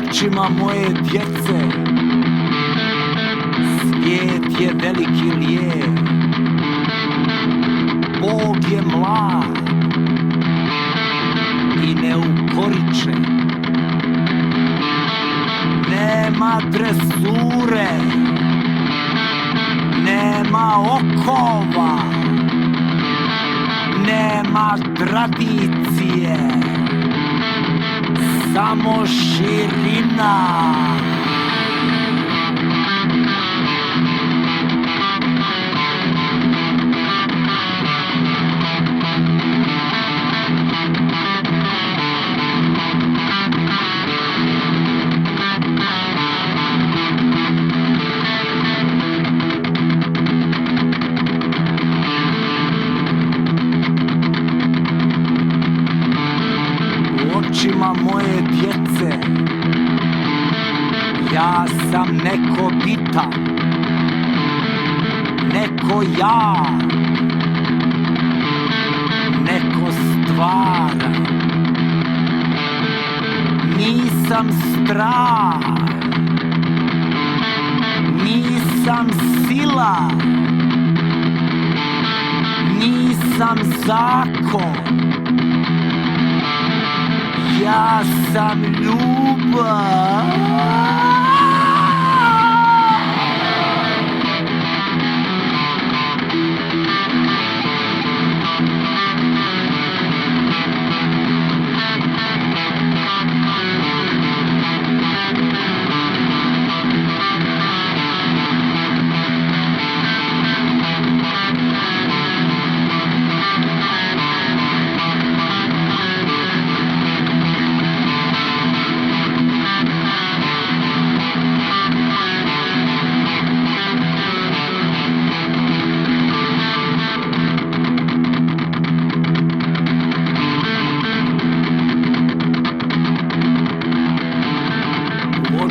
očima moje djece. Svijet je veliki lijep, Bog je mlad i neukoričen. Nema dresure, nema okova, nema tradicije, samo širina. Očima moje djece ja sam neko bitan, neko jak, neko stvaran. Nisam strah, nisam sila, nisam zakon. Ja sam ljubav.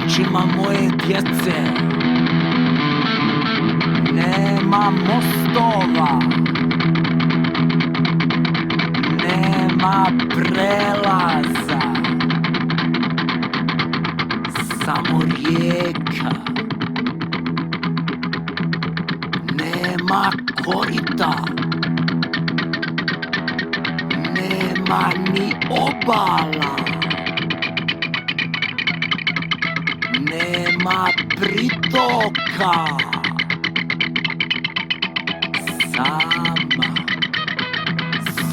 Očima moje djece nema mostova, nema prelaza, samo rijeka. Nema korita, nema ni obala. Nema pritoka, sama,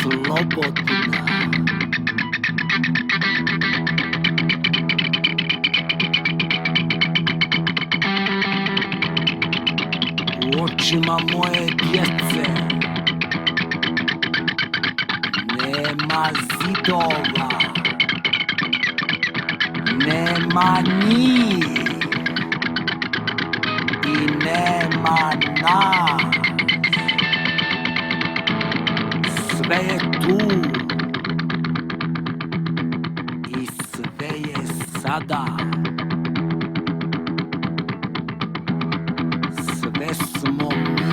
slobodna. U očima moje djece nema zidova, nema njih i nema nas. Sve je tu i sve je sada. Sve smo mi.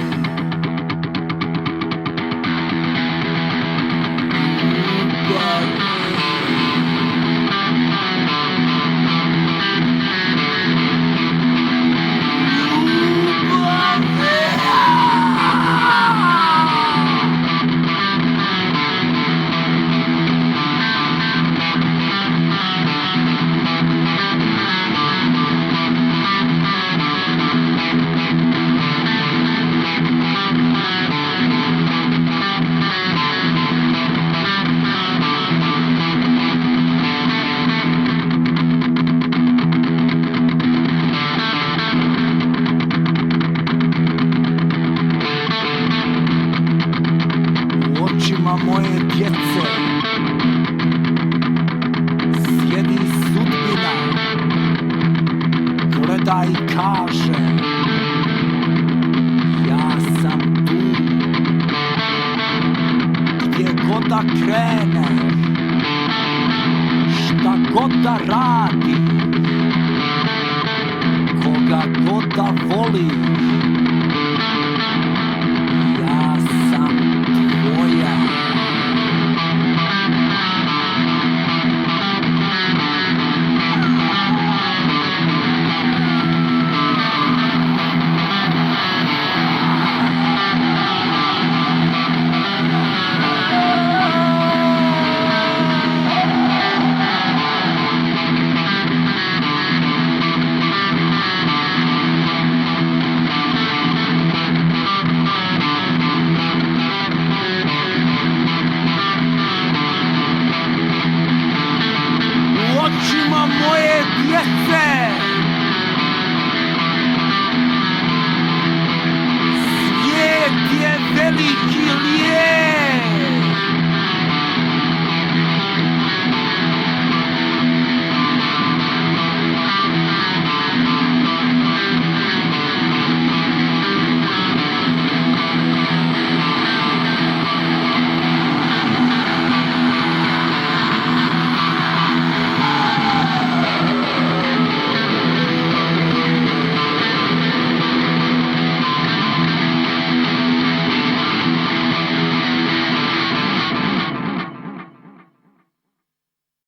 Očima moje djece sjedi sudbina, gleda i kaže ja sam tu. Gdje god da kreneš, šta god da radi, koga god da voliš, ja sam tvoja.